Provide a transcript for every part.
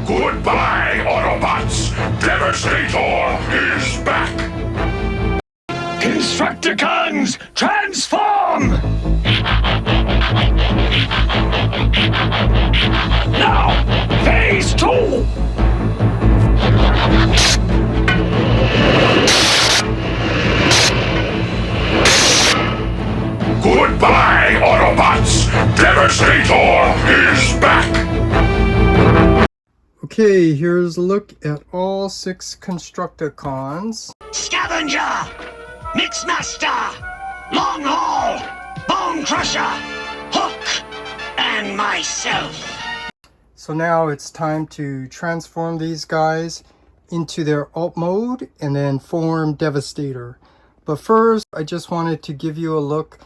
Goodbye, Autobots! Devastator is back! Constructicons, transform! Now, phase 2! Goodbye, Autobots! Devastator is back! Okay, here's a look at all 6 Constructicons. Scavenger! Mixmaster! Long Haul! Bone Crusher! Hook! And myself! So now it's time to transform these guys into their alt mode and then form Devastator. But first, I just wanted to give you a look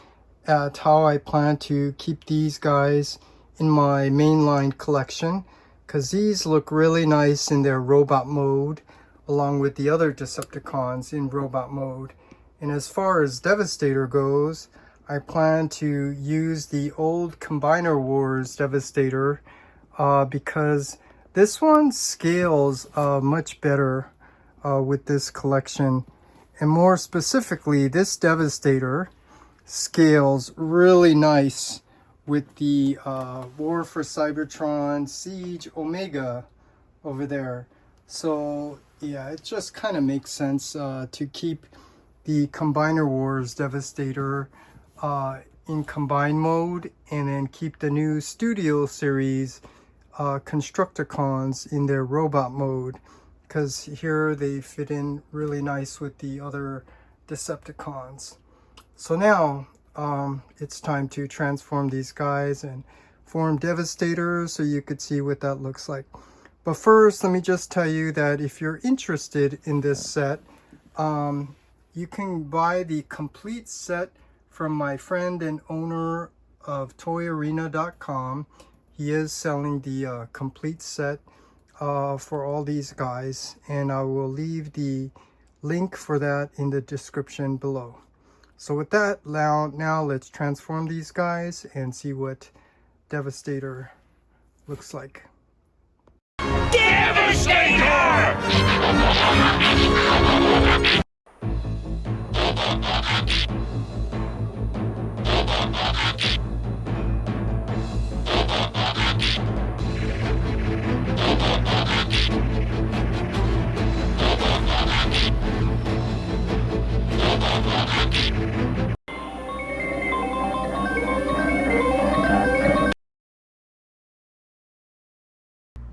at how I plan to keep these guys in my mainline collection, because these look really nice in their robot mode along with the other Decepticons in robot mode. And as far as Devastator goes, I plan to use the old Combiner Wars Devastator because this one scales much better with this collection. And more specifically, this Devastator scales really nice with the War for Cybertron Siege Omega over there. So yeah, it just kind of makes sense to keep the Combiner Wars Devastator in combine mode, and then keep the new Studio Series Constructicons in their robot mode, because here they fit in really nice with the other Decepticons. So now it's time to transform these guys and form Devastator so you could see what that looks like. But first, let me just tell you that if you're interested in this set, you can buy the complete set from my friend and owner of toyarena.com. He is selling the complete set for all these guys, and I will leave the link for that in the description below. So with that, now let's transform these guys and see what Devastator looks like. Devastator!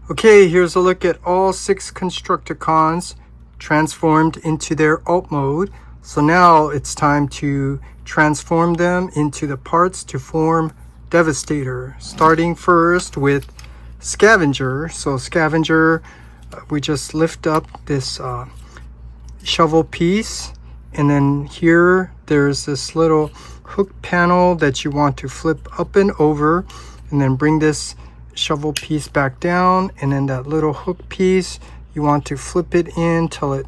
Okay, here's a look at all 6 Constructicons transformed into their alt mode. So now it's time to transform them into the parts to form Devastator. Starting first with Scavenger. So Scavenger, we just lift up this shovel piece, and then here there's this little hook panel that you want to flip up and over, and then bring this shovel piece back down, and then that little hook piece you want to flip it in till it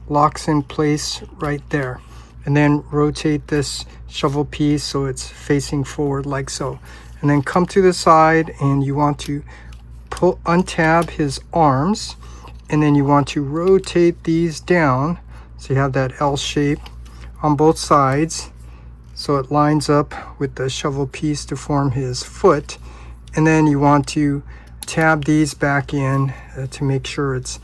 locks in place right there, and then rotate this shovel piece so it's facing forward like so, and then come to the side and you want to untab his arms, and then you want to rotate these down so you have that L shape on both sides so it lines up with the shovel piece to form his foot. And then you want to tab these back in to make sure it's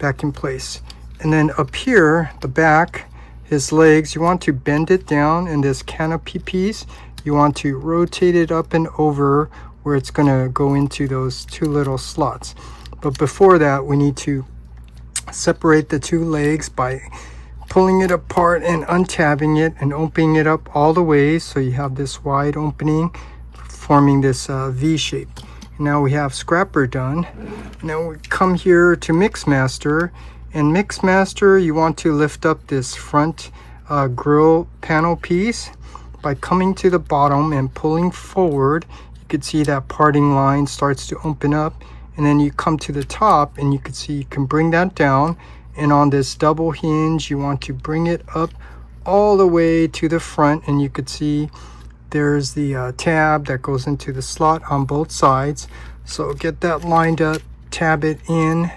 back in place. And then up here, the back, his legs, you want to bend it down, in this canopy piece you want to rotate it up and over where it's going to go into those 2 little slots. But before that, we need to separate the 2 legs by pulling it apart and untabbing it and opening it up all the way so you have this wide opening forming this V shape. Now we have Scrapper done. Now we come here to Mixmaster, and Mixmaster, you want to lift up this front grill panel piece by coming to the bottom and pulling forward. You can see that parting line starts to open up, and then you come to the top and you can see you can bring that down, and on this double hinge you want to bring it up all the way to the front, and you could see there's the tab that goes into the slot on both sides. So get that lined up tab it in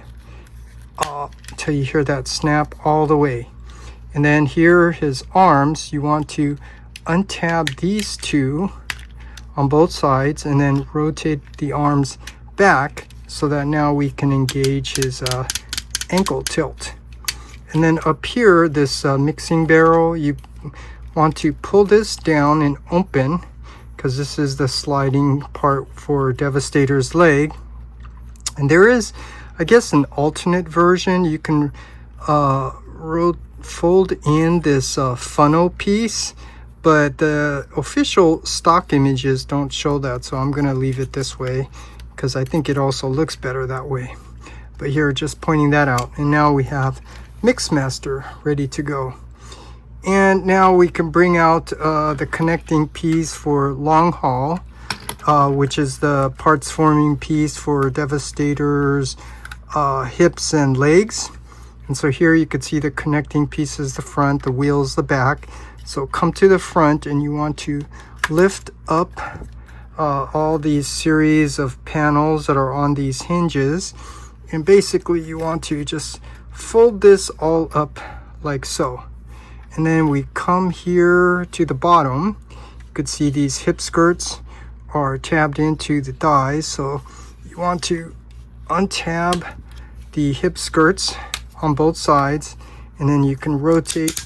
till you hear that snap all the way. And then here, his arms, you want to untab these two on both sides and then rotate the arms back so that now we can engage his ankle tilt. And then up here, this mixing barrel, you want to pull this down and open, because this is the sliding part for Devastator's leg. And there is, I guess, an alternate version. You can fold in this funnel piece, but the official stock images don't show that, so I'm going to leave it this way because I think it also looks better that way. But here, just pointing that out. And now we have Mixmaster ready to go. And now we can bring out the connecting piece for long haul, which is the parts forming piece for Devastator's hips and legs. And so here you could see the connecting pieces, the front, the wheels, the back. So come to the front and you want to lift up all these series of panels that are on these hinges. And basically you want to just fold this all up like so. And then we come here to the bottom. You could see these hip skirts are tabbed into the thighs. So you want to untab the hip skirts on both sides, and then you can rotate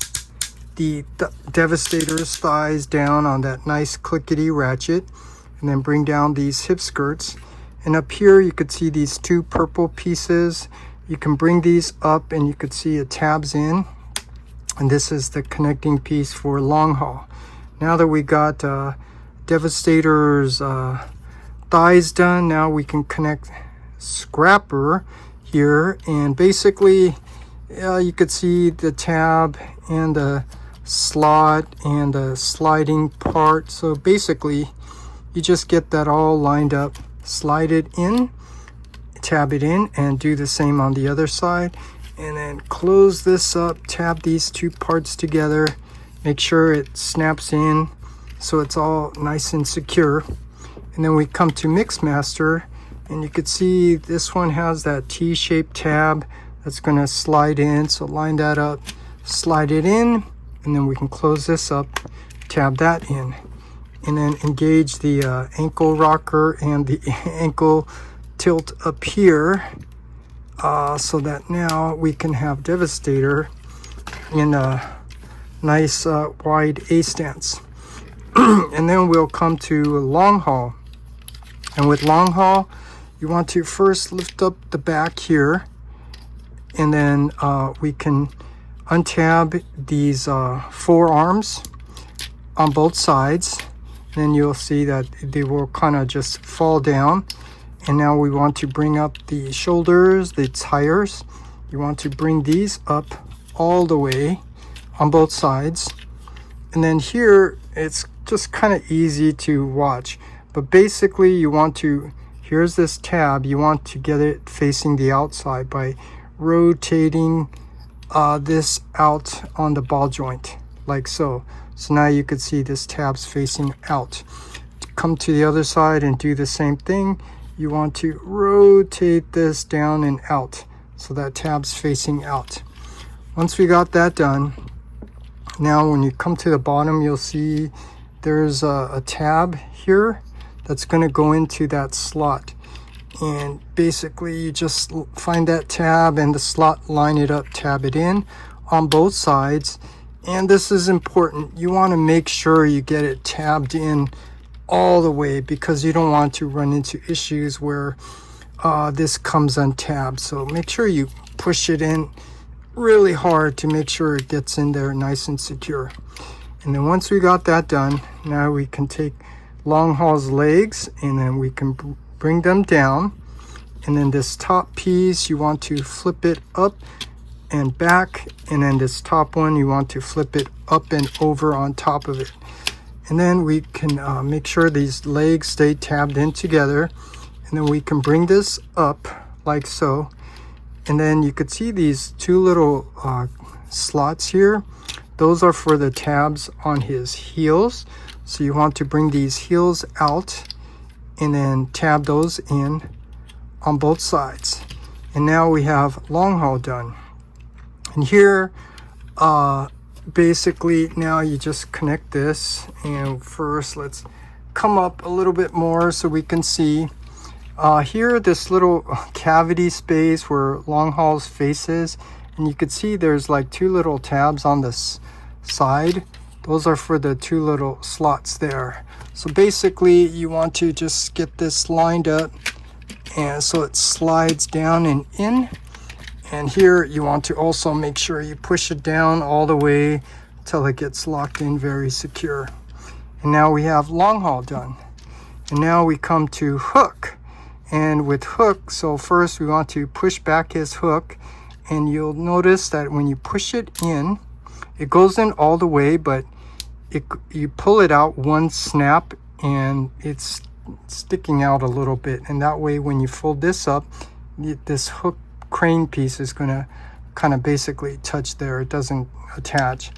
the Devastator's thighs down on that nice clickety ratchet, and then bring down these hip skirts. And up here you could see these two purple pieces. You can bring these up and you could see it tabs in, and this is the connecting piece for long haul. Now that we got Devastator's thighs done, now we can connect Scrapper here, and basically you could see the tab and the slot and the sliding part. So basically you just get that all lined up, slide it in, tab it in, and do the same on the other side, and then close this up, tab these two parts together, make sure it snaps in so it's all nice and secure. And then we come to Mixmaster, and you could see this one has that T-shaped tab that's going to slide in. So line that up, slide it in, and then we can close this up, tab that in, and then engage the ankle rocker and the ankle tilt up here, so that now we can have Devastator in a nice wide A stance. And then we'll come to long haul. And with long haul, you want to first lift up the back here, and then we can untab these forearms on both sides. And then you'll see that they will kind of just fall down. And now we want to bring up the shoulders, the tires. You want to bring these up all the way on both sides. And then here, it's just kind of easy to watch. But basically, you want to, here's this tab, you want to get it facing the outside by rotating this out on the ball joint, like so. So now you could see this tab's facing out. Come to the other side and do the same thing. You want to rotate this down and out so that tab's facing out. Once we got that done, now when you come to the bottom, you'll see there's a tab here that's going to go into that slot. And basically you just find that tab and the slot, line it up, tab it in on both sides. And this is important. You want to make sure you get it tabbed in all the way, because you don't want to run into issues where this comes untabbed. So make sure you push it in really hard to make sure it gets in there nice and secure. And then once we got that done, now we can take long haul's legs and then we can bring them down. And then this top piece, you want to flip it up and back, and then this top one you want to flip it up and over on top of it. And then we can make sure these legs stay tabbed in together, and then we can bring this up like so. And then you could see these two little slots here. Those are for the tabs on his heels. So you want to bring these heels out and then tab those in on both sides. And now we have long haul done. And here, basically now you just connect this. And first let's come up a little bit more so we can see. Here, this little cavity space where long haul's face is, and you can see there's like two little tabs on this side. Those are for the two little slots there. So basically you want to just get this lined up, and so it slides down and in. And here you want to also make sure you push it down all the way till it gets locked in very secure. And now we have long haul done. And now we come to hook. And with hook, so first we want to push back his hook, and you'll notice that when you push it in, it goes in all the way, but you pull it out one snap and it's sticking out a little bit. And that way when you fold this up, this hook crane piece is going to kind of basically touch there. It doesn't attach.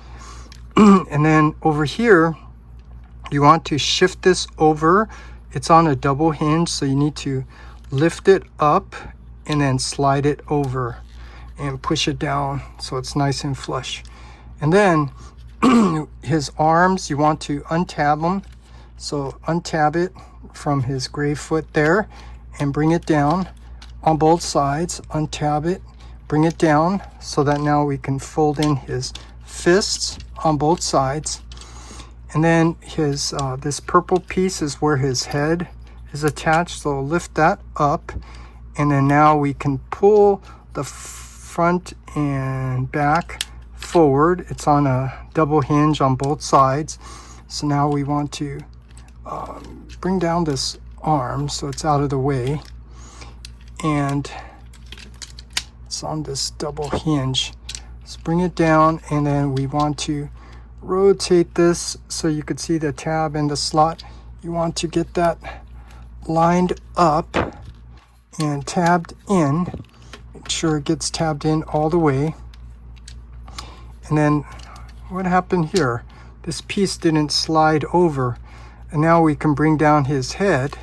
And then over here, you want to shift this over. It's on a double hinge, so you need to lift it up and then slide it over and push it down so it's nice and flush. And then his arms, you want to untab them. So untab it from his gray foot there and bring it down on both sides. Untab it, bring it down so that now we can fold in his fists on both sides. And then his this purple piece is where his head is attached, so lift that up, and then now we can pull the front and back forward. It's on a double hinge on both sides. So now we want to bring down this arm so it's out of the way, and it's on this double hinge. Let's bring it down, and then we want to rotate this so you could see the tab and the slot. You want to get that lined up and tabbed in. Make sure it gets tabbed in all the way. And then what happened here? This piece didn't slide over. And now we can bring down his head,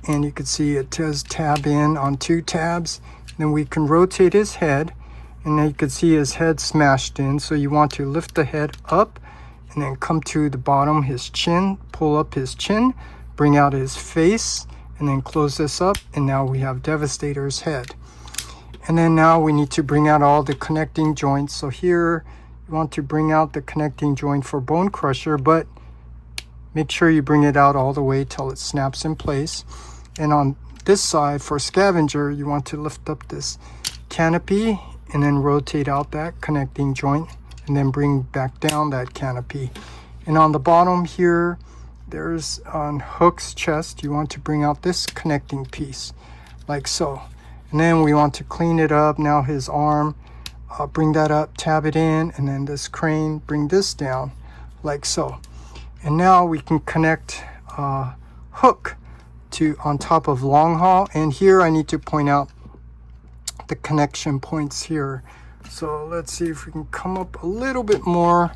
and you can see it does tab in on two tabs. And then we can rotate his head, and then you can see his head smashed in. So you want to lift the head up and then come to the bottom, his chin, pull up his chin, bring out his face, and then close this up. And now we have Devastator's head. And then now we need to bring out all the connecting joints. So here you want to bring out the connecting joint for Bone Crusher, but make sure you bring it out all the way till it snaps in place. And on this side for Scavenger, you want to lift up this canopy and then rotate out that connecting joint and then bring back down that canopy. And on the bottom here, there's on Hook's chest, you want to bring out this connecting piece like so. And then we want to clean it up. Now his arm, bring that up, tab it in, and then this crane, bring this down like so. And now we can connect Hook to on top of long haul. And here I need to point out the connection points here. So let's see if we can come up a little bit more.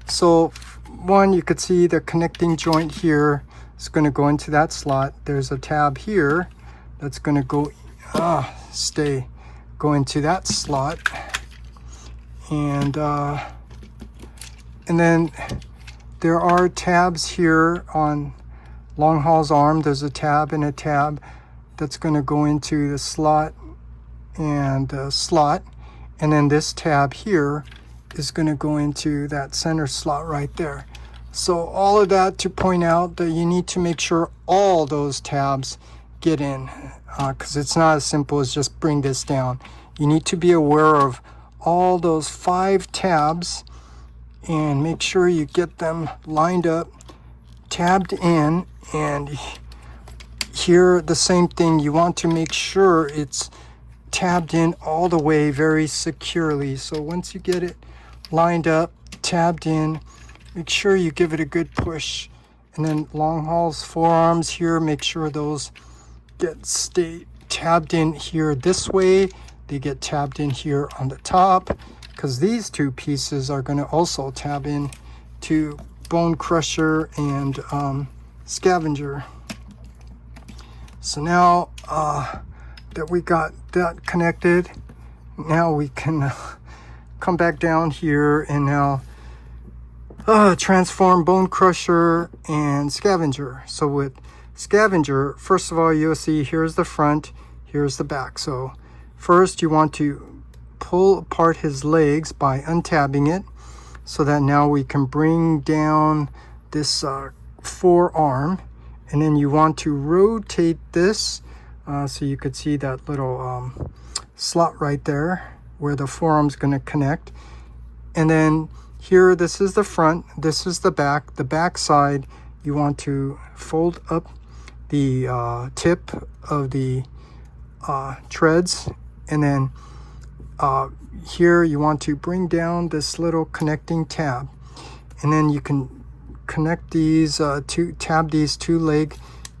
So one, you could see the connecting joint here is going to go into that slot. There's a tab here that's going to go go into that slot. And then there are tabs here on long haul's arm. There's a tab and a tab that's going to go into the slot and slot. And then this tab here is going to go into that center slot right there. So all of that to point out that you need to make sure all those tabs get in, because it's not as simple as just bring this down. You need to be aware of all those 5 tabs and make sure you get them lined up, tabbed in. And here the same thing, you want to make sure it's tabbed in all the way very securely. So once you get it lined up, tabbed in, make sure you give it a good push. And then long haul's forearms here, make sure those stay tabbed in here this way. They get tabbed in here on the top, because these 2 pieces are going to also tab in to Bone Crusher and Scavenger. So now that we got that connected, now we can come back down here and now transform Bone Crusher and Scavenger. So with Scavenger, first of all, you'll see here's the front, here's the back. So first you want to pull apart his legs by untabbing it, so that now we can bring down this forearm, and then you want to rotate this so you could see that little slot right there where the forearm's going to connect. And then here, this is the front, this is the back. The back side, you want to fold up the tip of the treads, and then here you want to bring down this little connecting tab, and then you can connect these tab these two leg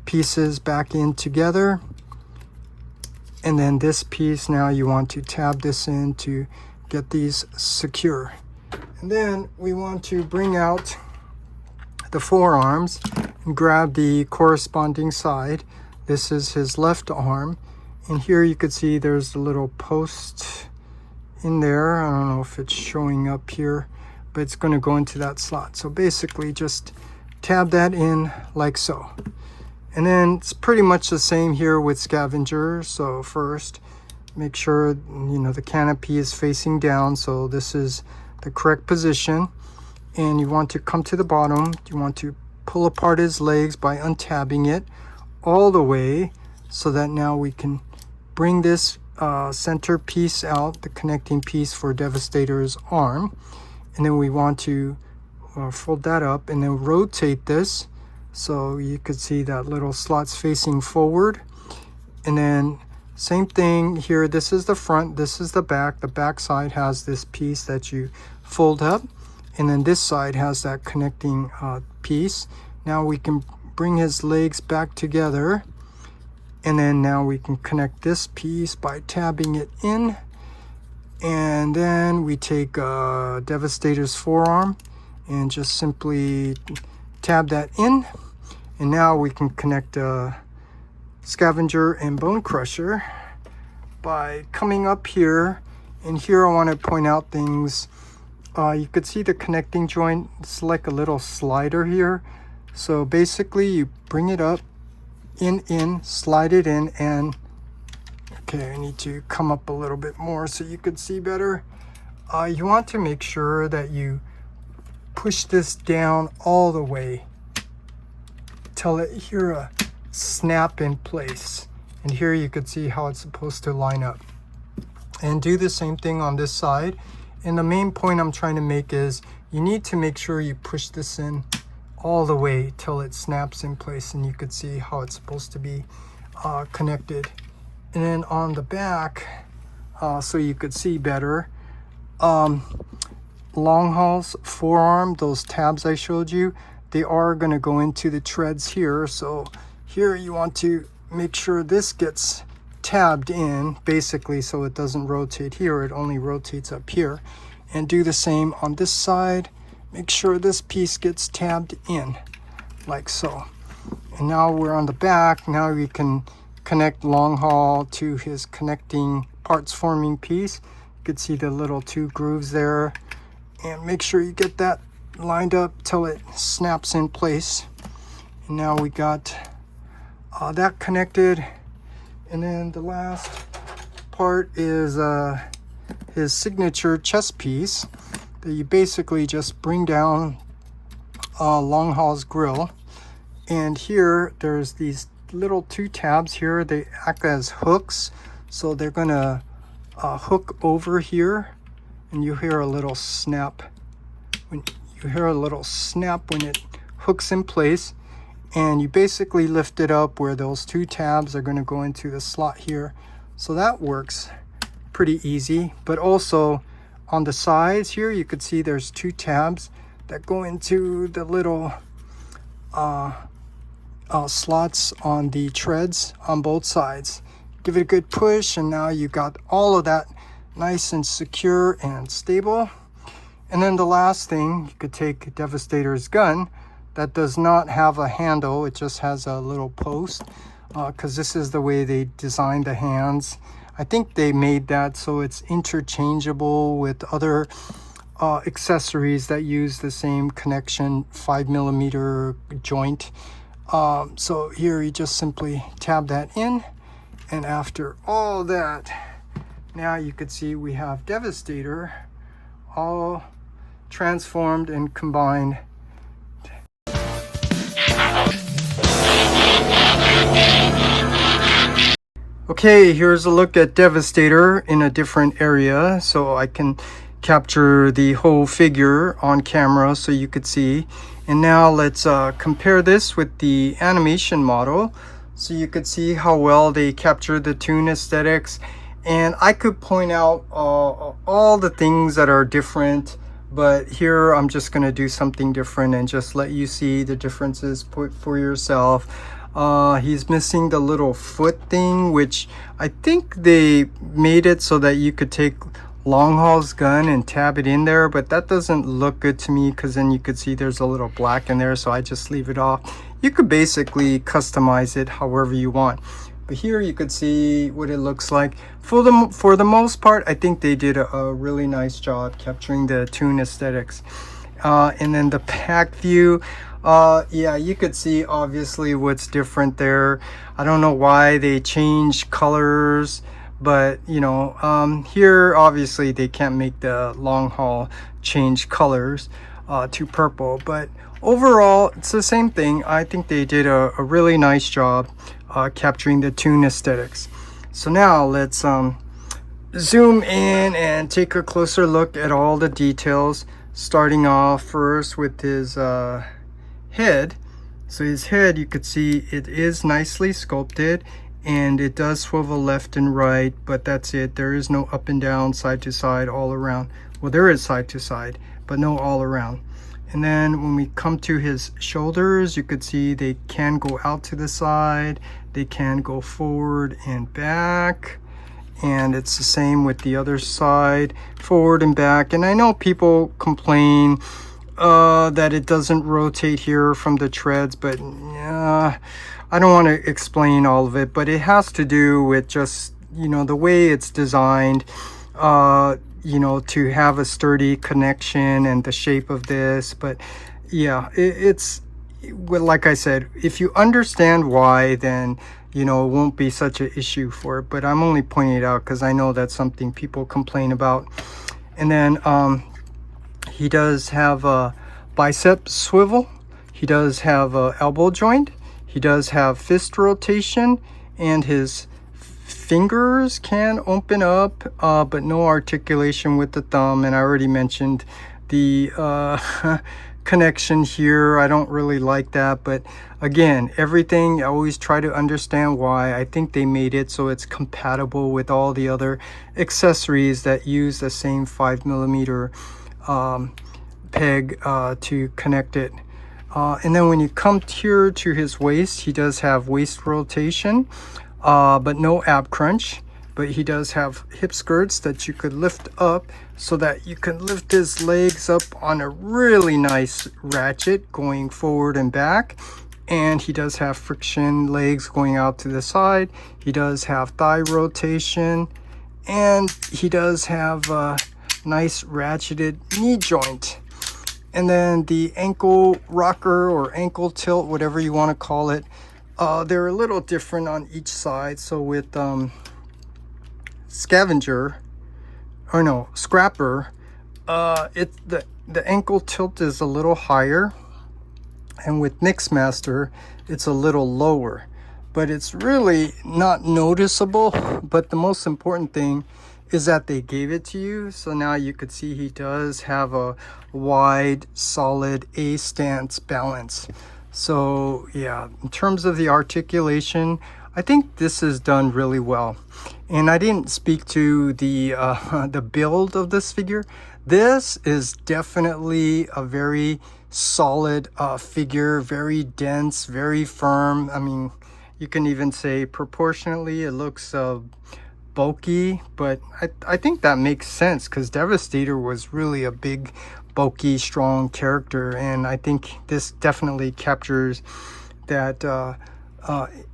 pieces back in together. And then this piece, now you want to tab this in to get these secure. And then we want to bring out the forearms and grab the corresponding side. This is his left arm, and here you could see there's a little post in there. I don't know if it's showing up here, but it's going to go into that slot. So basically just tab that in like so. And then it's pretty much the same here with Scavenger. So first, make sure the canopy is facing down, so this is the correct position. And you want to come to the bottom. You want to pull apart his legs by untabbing it all the way, so that now we can bring this center piece out, the connecting piece for Devastator's arm. And then we want to fold that up and then rotate this, so you could see that little slot's facing forward. And then same thing here, this is the front, this is the back. The back side has this piece that you fold up, and then this side has that connecting piece. Now we can bring his legs back together, and then now we can connect this piece by tabbing it in. And then we take Devastator's forearm and just simply tab that in. And now we can connect Scavenger and Bone Crusher by coming up here. And here I want to point out things. You could see the connecting joint. It's like a little slider here. So basically you bring it up, in, slide it in, and okay, I need to come up a little bit more so you could see better. You want to make sure that you push this down all the way till it hear a snap in place. And here you could see how it's supposed to line up. And do the same thing on this side. And the main point I'm trying to make is you need to make sure you push this in all the way till it snaps in place, and you could see how it's supposed to be connected. And then on the back, so you could see better, Longhall's forearm, those tabs I showed you, they are going to go into the treads here. So here you want to make sure this gets tabbed in, basically, so it doesn't rotate here, it only rotates up here. And do the same on this side. Make sure this piece gets tabbed in like so. And now we're on the back. Now we can connect Longhall to his connecting parts forming piece. You could see the little two grooves there, and make sure you get that lined up till it snaps in place. And now we got that connected. And then the last part is his signature chest piece that you basically just bring down Longhall's grill. And here there's these little two tabs here. They act as hooks, so they're gonna hook over here, and you hear a little snap when it hooks in place. And you basically lift it up where those two tabs are going to go into the slot here. So that works pretty easy. But also on the sides here, you could see there's two tabs that go into the little slots on the treads on both sides. Give it a good push, and now you got all of that nice and secure and stable. And then the last thing, you could take Devastator's gun that does not have a handle, it just has a little post. because this is the way they designed the hands. I think they made that so it's interchangeable with other accessories that use the same connection 5mm joint. So here you just simply tab that in, and after all that, now you could see we have Devastator all transformed and combined. Okay, here's a look at Devastator in a different area, so I can capture the whole figure on camera so you could see. And now let's compare this with the animation model so you could see how well they capture the toon aesthetics. And I could point out all the things that are different, but here I'm just going to do something different and just let you see the differences for yourself. He's missing the little foot thing, which I think they made it so that you could take Longhaul's gun and tab it in there, but that doesn't look good to me because then you could see there's a little black in there, so I just leave it off. You could basically customize it however you want, but here you could see what it looks like. For the most part, I think they did a really nice job capturing the toon aesthetics. And then the pack view, yeah, you could see obviously what's different there. I don't know why they changed colors, but you know, here obviously they can't make the long haul change colors to purple, but overall it's the same thing. I think they did a really nice job capturing the toon aesthetics. So now let's zoom in and take a closer look at all the details, starting off first with his head. So his head, you could see it is nicely sculpted and it does swivel left and right, but that's it. There is no up and down, side to side, all around. Well, there is side to side, but no all around. And then when we come to his shoulders, you could see they can go out to the side, they can go forward and back, and it's the same with the other side, forward and back. And I know people complain that it doesn't rotate here from the treads, but I don't want to explain all of it, but it has to do with just, you know, the way it's designed, you know, to have a sturdy connection and the shape of this. But yeah, it's well, like I said, if you understand why, then you know it won't be such an issue for it. But I'm only pointing it out because I know that's something people complain about. And then he does have a bicep swivel, he does have a elbow joint, he does have fist rotation, and his fingers can open up, but no articulation with the thumb. And I already mentioned the connection here. I don't really like that, but again, everything, I always try to understand why. I think they made it so it's compatible with all the other accessories that use the same 5mm peg to connect it. And then when you come here to his waist, he does have waist rotation, but no ab crunch. But he does have hip skirts that you could lift up so that you can lift his legs up on a really nice ratchet going forward and back. And he does have friction legs going out to the side. He does have thigh rotation, and he does have a nice ratcheted knee joint. And then the ankle rocker or ankle tilt, whatever you want to call it, they're a little different on each side. So with Scrapper, the ankle tilt is a little higher, and with Mixmaster it's a little lower, but it's really not noticeable. But the most important thing is that they gave it to you. So now you could see he does have a wide, solid A stance balance. So yeah, in terms of the articulation, I think this is done really well. And I didn't speak to the build of this figure. This is definitely a very solid figure, very dense, very firm. I mean, you can even say proportionately it looks bulky, but I think that makes sense because Devastator was really a big, bulky, strong character, and I think this definitely captures that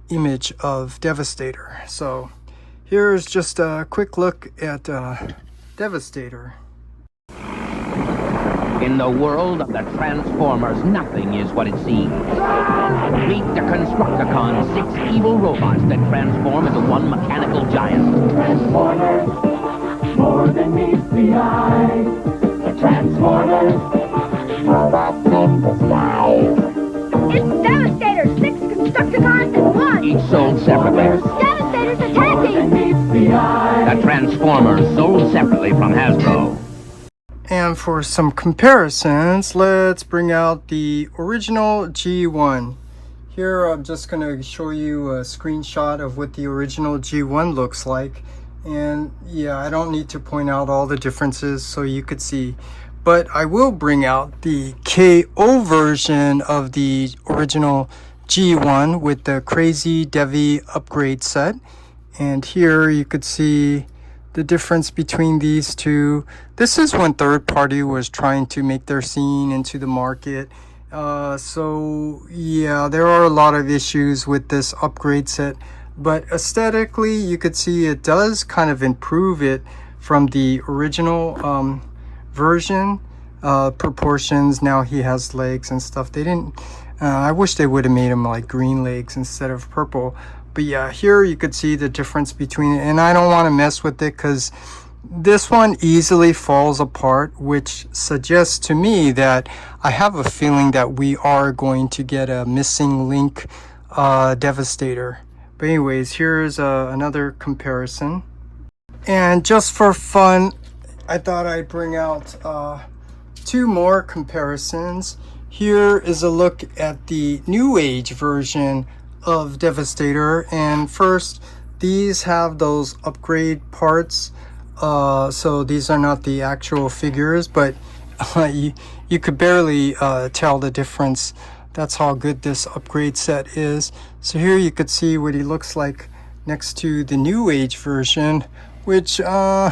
image of Devastator. So here's just a quick look at Devastator. In the world of the Transformers, nothing is what it seems. Meet the Constructicons, 6 evil robots that transform into one mechanical giant. Transformers, more than meets the eye. The Transformers, robots in disguise. It's Devastator! 6 Constructicons in 1! Each sold separately. Devastator's More than attacking! meets the eye. The Transformers sold separately from Hasbro. And for some comparisons, let's bring out the original G1. Here I'm just going to show you a screenshot of what the original G1 looks like. And yeah, I don't need to point out all the differences so you could see. But I will bring out the KO version of the original G1 with the Crazy Devi upgrade set. And here you could see the difference between these two. This is when third party was trying to make their scene into the market. So yeah, there are a lot of issues with this upgrade set, but aesthetically you could see it does kind of improve it from the original version. Proportions, now he has legs and stuff. They didn't I wish they would have made him like green legs instead of purple. But yeah, here you could see the difference between it, and I don't want to mess with it because this one easily falls apart, which suggests to me that I have a feeling that we are going to get a missing link Devastator. But anyways, here's another comparison. And just for fun, I thought I'd bring out 2 more comparisons. Here is a look at the New Age version of Devastator, and first, these have those upgrade parts, so these are not the actual figures, but you could barely tell the difference. That's how good this upgrade set is. So here you could see what he looks like next to the New Age version, which I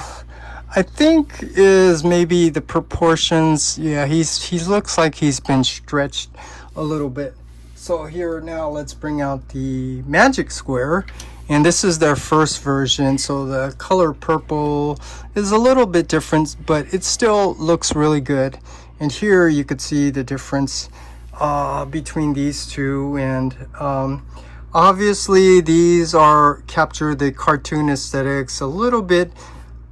think is maybe the proportions. Yeah, he looks like he's been stretched a little bit. So here now let's bring out the Magic Square, and this is their first version, so the color purple is a little bit different, but it still looks really good. And here you could see the difference between these two, and obviously these are capture the cartoon aesthetics a little bit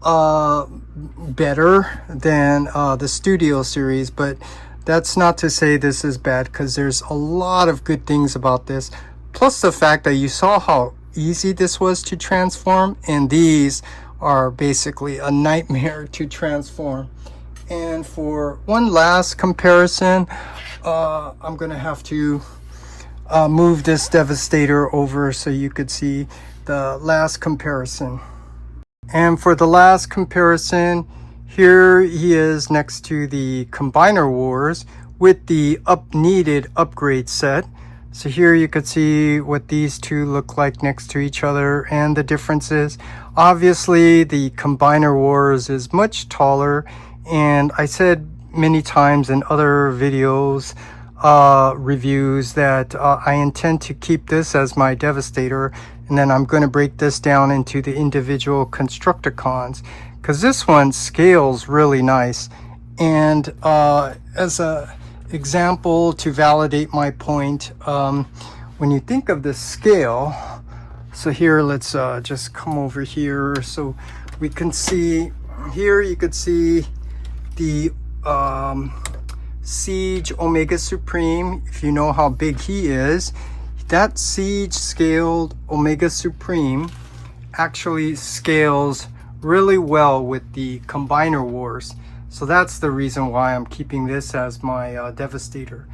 better than the Studio series, but that's not to say this is bad, because there's a lot of good things about this. Plus the fact that you saw how easy this was to transform, and these are basically a nightmare to transform. And for one last comparison, I'm going to have to move this Devastator over so you could see the last comparison. And for the last comparison, here he is next to the Combiner Wars with the needed upgrade set. So here you could see what these two look like next to each other and the differences. Obviously the Combiner Wars is much taller, and I said many times in other videos, reviews, that I intend to keep this as my Devastator, and then I'm going to break this down into the individual Constructicons, because this one scales really nice. And as a example to validate my point, when you think of the scale, so here let's just come over here so we can see. Here you could see the Siege Omega Supreme. If you know how big he is, that Siege scaled Omega Supreme actually scales really well with the Combiner Wars. So that's the reason why I'm keeping this as my Devastator.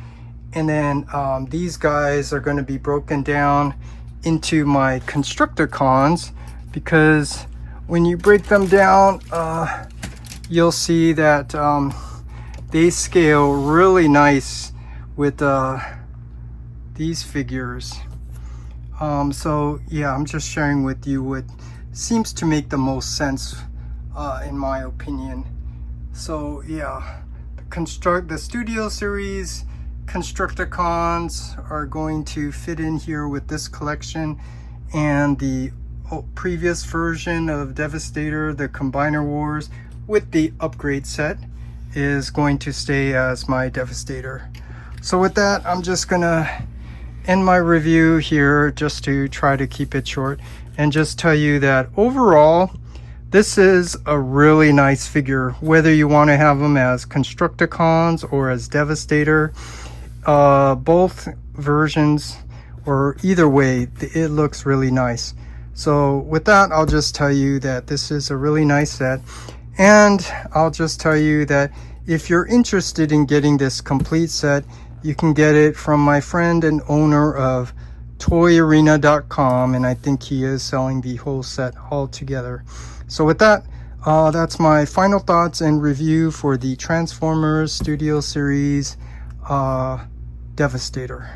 And then these guys are going to be broken down into my Constructicons, because when you break them down, you'll see that they scale really nice with these figures. So yeah, I'm just sharing with you what seems to make the most sense in my opinion. So yeah, the Studio Series Constructicons are going to fit in here with this collection, and the previous version of Devastator, the Combiner Wars with the upgrade set, is going to stay as my Devastator. So with that, I'm just gonna end my review here, just to try to keep it short, and just tell you that overall this is a really nice figure, whether you want to have them as Constructicons or as Devastator. Both versions, or either way, it looks really nice. So with that, I'll just tell you that this is a really nice set, and I'll just tell you that if you're interested in getting this complete set, you can get it from my friend and owner of toyarena.com, and I think he is selling the whole set all together. So with that, that's my final thoughts and review for the Transformers Studio Series Devastator.